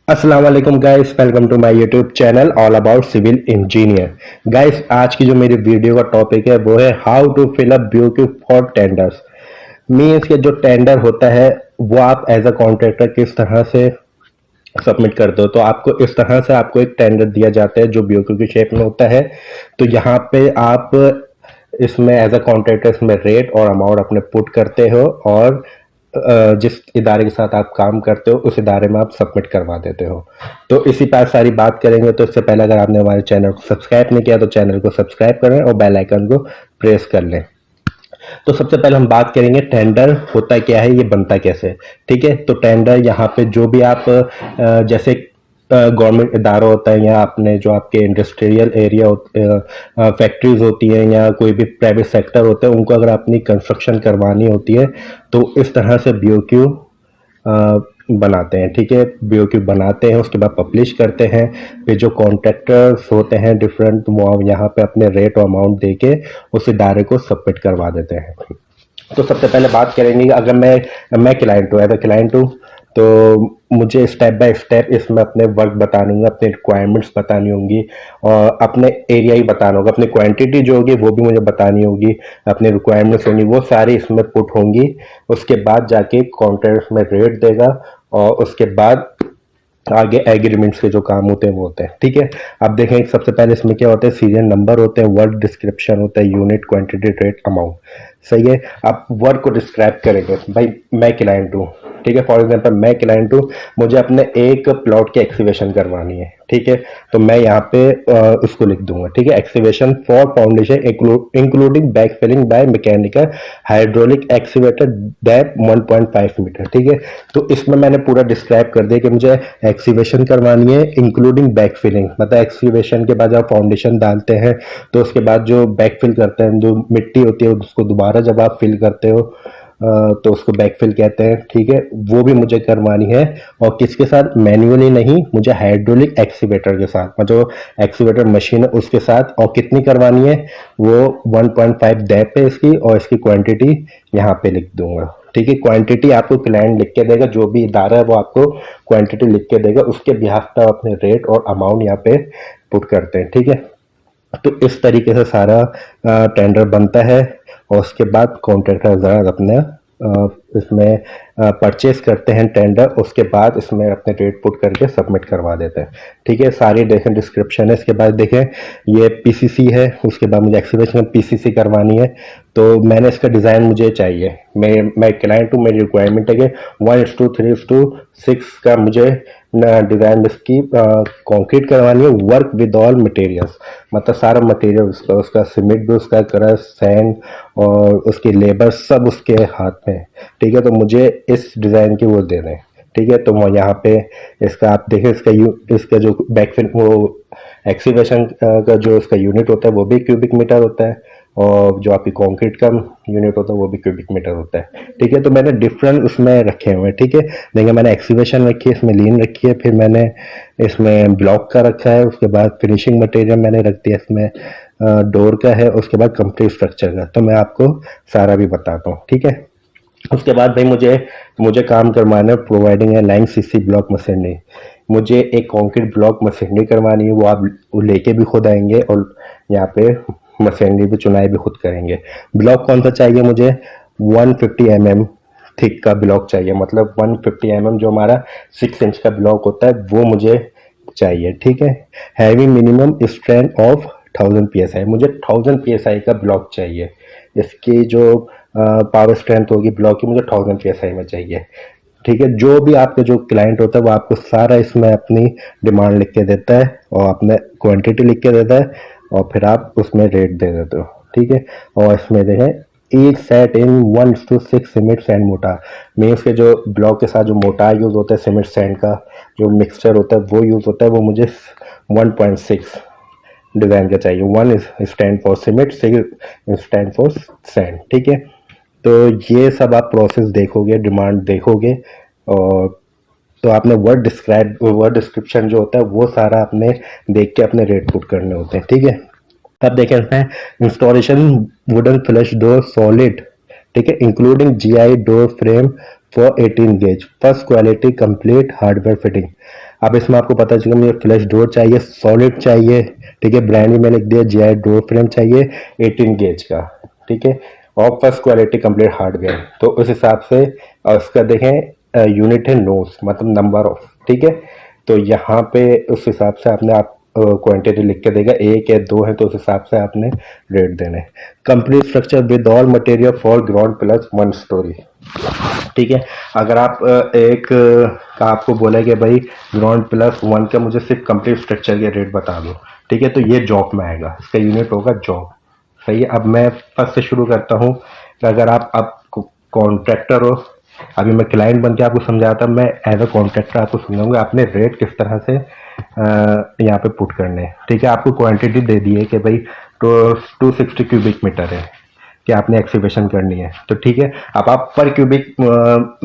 अस्सलाम वालेकुम guys, welcome to my YouTube channel all about civil engineer. Guys, आज की जो मेरी वीडियो का टॉपिक है वो है how to fill up BOQ for tenders. Means के जो टेंडर होता है वो आप एज अ कॉन्ट्रैक्टर किस तरह से सबमिट करते हो। तो आपको इस तरह से आपको एक टेंडर दिया जाता है जो BOQ की शेप में होता है। तो यहाँ पे आप इसमें एज अ कॉन्ट्रैक्टर इसमें रेट और अमाउंट अपने पुट करते हो और जिस इदारे के साथ आप काम करते हो उस इदारे में आप सबमिट करवा देते हो। तो इसी पर सारी बात करेंगे। तो इससे पहले अगर आपने हमारे चैनल को सब्सक्राइब नहीं किया तो चैनल को सब्सक्राइब करें और बेल आइकन को प्रेस कर लें। तो सबसे पहले हम बात करेंगे टेंडर होता क्या है, ये बनता कैसे। ठीक है, तो टेंडर यहाँ पे जो भी आप जैसे गवर्नमेंट इदारा होता है या अपने जो आपके इंडस्ट्रियल एरिया फैक्ट्रीज होती हैं या कोई भी प्राइवेट सेक्टर होता है, उनको अगर अपनी कंस्ट्रक्शन करवानी होती है तो इस तरह से BOQ बनाते हैं। ठीक है, BOQ बनाते हैं, उसके बाद पब्लिश करते हैं। फिर जो कॉन्ट्रैक्टर्स होते हैं डिफरेंट, वो यहाँ पे अपने रेट और अमाउंट दे के उस इदारे को सबमिट करवा देते हैं। तो सबसे पहले बात करेंगे, अगर मैं क्लाइंट हूँ, एज अ क्लाइंट हूँ, तो मुझे स्टेप बाय स्टेप इसमें अपने वर्क बतानी होंगे, अपने रिक्वायरमेंट्स बतानी होंगी और अपने एरिया ही बताना होगा। अपनी क्वांटिटी जो होगी वो भी मुझे बतानी होगी, अपनी रिक्वायरमेंट्स होंगी वो सारी इसमें पुट होंगी। उसके बाद जाके कॉन्ट्रैक्ट में रेट देगा और उसके बाद आगे एग्रीमेंट्स के जो काम होते हैं वो होते हैं। ठीक है, अब देखें सबसे पहले इसमें क्या होता है, सीरियल नंबर होते हैं, वर्क डिस्क्रिप्शन होता है, यूनिट, क्वांटिटी, रेट, अमाउंट। सही है, आप वर्क को डिस्क्राइब करेंगे। भाई मैं क्लाइंट हूँ, ठीक है, फॉर एग्जांपल मैं क्लाइंट हूँ, मुझे अपने एक प्लॉट की एक्सीवेशन करवानी है। ठीक है, तो मैं यहाँ पे उसको लिख दूंगा। ठीक है, excavation for foundation including back filling by mechanical hydraulic excavator depth 1.5 metre. ठीक है, तो इसमें मैंने पूरा डिस्क्राइब कर दिया कि मुझे एक्सीवेशन करवानी है इंक्लूडिंग बैक फिलिंग, मतलब एक्सीवेशन के बाद जब फाउंडेशन डालते हैं तो उसके बाद जो बैक फिल करते हैं, जो मिट्टी होती है उसको दोबारा जब आप फिल करते हो तो उसको बैकफिल कहते हैं। ठीक है, वो भी मुझे करवानी है और किसके साथ, मैन्युअली नहीं, मुझे हाइड्रोलिक एक्सीवेटर के साथ, मतलब एक्सीवेटर मशीन है उसके साथ। और कितनी करवानी है, वो 1.5 डेप्थ है इसकी और इसकी क्वांटिटी यहाँ पे लिख दूंगा। ठीक है, क्वांटिटी आपको क्लाइंट लिख के देगा, जो भी इदारा है वो आपको क्वांटिटी लिख के देगा, उसके बिहाफ पे अपने रेट और अमाउंट यहाँ पे पुट करते हैं। ठीक है, तो इस तरीके से सारा टेंडर बनता है और उसके बाद कॉन्ट्रैक्टर अपने इसमें परचेस करते हैं टेंडर, उसके बाद इसमें अपने रेट पुट करके सबमिट करवा देते हैं। ठीक है, सारी देखें डिस्क्रिप्शन है। इसके बाद देखें ये PCC है, उसके बाद मुझे एक्सीवेशन PCC करवानी है। तो मैंने इसका डिज़ाइन मुझे चाहिए, मैं क्लाइंट हूँ, मेरी रिक्वायरमेंट है कि 1:3:6 का मुझे डिज़ाइन इसकी कंक्रीट करवानी है, वर्क विद ऑल मटेरियल्स, मतलब सारा मटेरियल उसका सीमेंट भी उसका, क्रश, सैंड और उसकी लेबर सब उसके हाथ में। ठीक है, तो मुझे इस डिज़ाइन की वो दे दें। ठीक है, तो वो यहाँ पे इसका आप देखें, इसका जो बैकफिल वो एक्सीवेशन का जो इसका यूनिट होता है वो भी क्यूबिक मीटर होता है और जो आपकी कंक्रीट का यूनिट होता है वो भी क्यूबिक मीटर होता है। ठीक है, तो मैंने डिफरेंट उसमें रखे हुए हैं। ठीक है, देखिए मैंने एक्सीवेशन रखी है, इसमें लीन रखी है, फिर मैंने इसमें ब्लॉक का रखा है, उसके बाद फिनिशिंग मटेरियल मैंने रख दिया, इसमें डोर का है, उसके बाद कंप्लीट स्ट्रक्चर का। तो मैं आपको सारा भी बताता हूँ। ठीक है, उसके बाद भाई मुझे मुझे काम करवाना है प्रोवाइडिंग है लाइन CC ब्लॉक मशीनरी। मुझे एक कंक्रीट ब्लॉक मशीनरी करवानी है, वो आप वो लेके भी खुद आएंगे और यहाँ पे मशीनरी भी चुनाई भी खुद करेंगे। ब्लॉक कौन सा चाहिए मुझे, 150 mm थिक का ब्लॉक चाहिए, मतलब 150 mm जो हमारा 6 इंच का ब्लॉक होता है वो मुझे चाहिए। ठीक है, heavy minimum strength of 1000 PSI, मुझे 1000 PSI का ब्लॉक चाहिए। इसकी जो पावर स्ट्रेंथ होगी ब्लॉक की मुझे 1000 PSI में चाहिए। ठीक है, जो भी आपका जो क्लाइंट होता है वो आपको सारा इसमें अपनी डिमांड लिख के देता है और अपने क्वांटिटी लिख के देता है और फिर आप उसमें रेट दे देते हो। ठीक है, और इसमें देखें एक सेट इन 1:6 सीमेंट सैंड मोटार, मीन्स के जो ब्लॉक के साथ जो मोटार यूज़ होता है सीमेंट सैंड का जो मिक्सचर होता है वो यूज़ होता है, वो मुझे 1.6 डिज़ाइन का चाहिए। 1 stand for cement, 6 stand for sand. ठीक है, तो ये सब आप प्रोसेस देखोगे, डिमांड देखोगे और तो आपने वर्ड डिस्क्रिप्शन जो होता है वो सारा आपने देख के अपने रेट पुट करने होते हैं। ठीक है, अब देखें इसमें installation wooden flush door solid, ठीक है, including GI door frame for 18 gauge first quality complete hardware fitting. अब इसमें आपको पता चला मुझे फ्लैश डोर चाहिए, सॉलिड चाहिए, ठीक है, ब्रांड भी मैंने लिख दिया, जीआई डोर फ्रेम चाहिए 18 गेज का, ठीक है, और फर्स्ट क्वालिटी कंप्लीट हार्डवेयर। तो उस हिसाब से उसका देखें यूनिट है नोस, मतलब नंबर ऑफ, ठीक है। तो यहाँ पे उस हिसाब से आपने आप क्वांटिटी लिख के देगा, एक है दो है, तो उस हिसाब से आपने रेट देने। Complete structure with all material for ground plus 1 story, ठीक है। अगर आप एक का आपको बोला कि भाई ग्राउंड प्लस 1 का मुझे सिर्फ कंप्लीट स्ट्रक्चर के रेट बता दो, ठीक है, तो ये जॉब में आएगा, इसका यूनिट होगा जॉब, सही है। अब मैं फर्स्ट से शुरू करता हूँ कि अगर आप कॉन्ट्रैक्टर हो, अभी मैं क्लाइंट बन के आपको समझाता, मैं एज अ कॉन्ट्रैक्टर आपको समझाऊंगा आपने रेट किस तरह से यहाँ पे पुट करने हैं, ठीक है। आपको क्वांटिटी दे दी है कि भाई तो 260 क्यूबिक मीटर है कि आपने एक्सीवेशन करनी है, तो ठीक है। अब आप पर क्यूबिक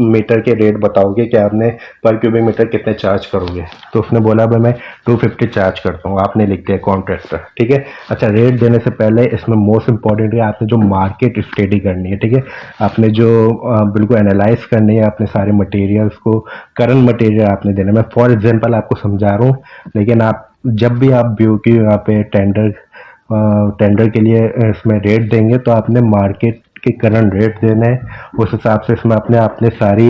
मीटर के रेट बताओगे कि आपने पर क्यूबिक मीटर कितने चार्ज करोगे, तो उसने बोला भाई मैं 250 चार्ज करता हूँ, आपने लिख दिया कॉन्ट्रैक्टर, ठीक है। अच्छा, रेट देने से पहले इसमें मोस्ट इंपॉर्टेंट है आपने जो मार्केट स्टडी करनी है, ठीक है। आपने जो बिल्कुल एनालाइज करनी है अपने सारे मटेरियल्स को, करंट मटेरियल आपने देना। मैं फॉर एग्जांपल आपको समझा रहा हूँ, लेकिन आप जब भी आप BOQ यहाँ पे टेंडर के लिए इसमें रेट देंगे तो आपने मार्केट के करंट रेट देने हैं, उस हिसाब से इसमें अपने अपने सारी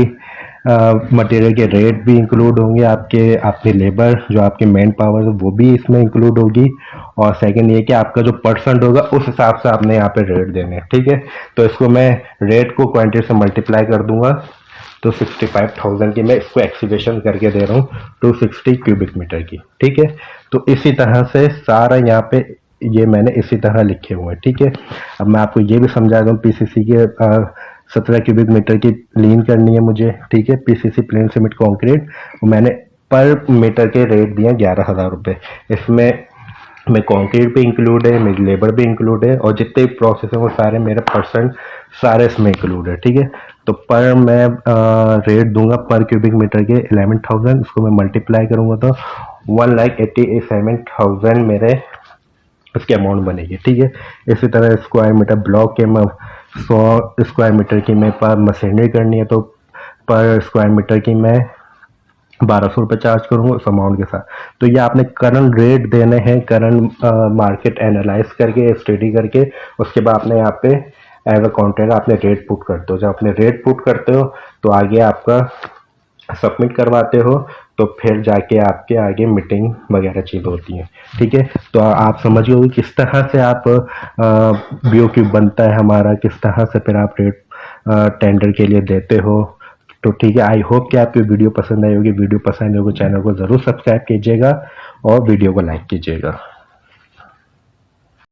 मटेरियल के रेट भी इंक्लूड होंगे, आपके आपकी लेबर जो आपकी मैन पावर है वो भी इसमें इंक्लूड होगी, और सेकंड ये कि आपका जो परसेंट होगा उस हिसाब से आपने यहाँ पे रेट देने हैं, ठीक है। तो इसको मैं रेट को क्वांटिटी से मल्टीप्लाई कर दूंगा, तो 65,000 की मैं इसको एक्सीवेशन करके दे रहा हूँ 260 क्यूबिक मीटर की, ठीक है। तो इसी तरह से सारा यहाँ पे ये मैंने इसी तरह लिखे हुए हैं, ठीक है। अब मैं आपको ये भी समझा दूँ, PCC के 17 क्यूबिक मीटर की लीन करनी है मुझे, ठीक है, PCC प्लेन सीमेंट कॉन्क्रीट, मैंने पर मीटर के रेट दिए 11,000 रुपये। इसमें में कंक्रीट भी इंक्लूड है, मेरी लेबर भी इंक्लूड है, और जितने प्रोसेस है वो सारे मेरे परसेंट सारे इसमें इंक्लूड है, ठीक है। तो पर मैं रेट दूंगा पर क्यूबिक मीटर के 11,000, इसको मैं मल्टीप्लाई करूंगा तो 1,87,000 मेरे इसकी अमाउंट बनेगी, ठीक है। इसी तरह स्क्वायर मीटर ब्लॉक के मैं 100 स्क्वायर मीटर की मैं पर मशीनरी करनी है, तो पर स्क्वायर मीटर की मैं 1200 रुपये चार्ज करूँगा उस अमाउंट के साथ। तो ये आपने करंट रेट देने हैं, करंट मार्केट एनालाइज करके स्टडी करके, उसके बाद आपने यहाँ पे एज अ कॉन्ट्रैक्ट आपने रेट पुट करते हो। जब आपने रेट पुट करते हो तो आगे आपका सबमिट करवाते हो, तो फिर जाके आपके आगे मीटिंग वगैरह चीज़ होती है, ठीक है। तो आप समझ गए किस तरह से आप BOQ बनता है हमारा, किस तरह से फिर आप रेट टेंडर के लिए देते हो। तो ठीक है, आई होप कि आपकी वीडियो पसंद आई होगी। वीडियो पसंद आई होगी चैनल को ज़रूर सब्सक्राइब कीजिएगा और वीडियो को लाइक कीजिएगा।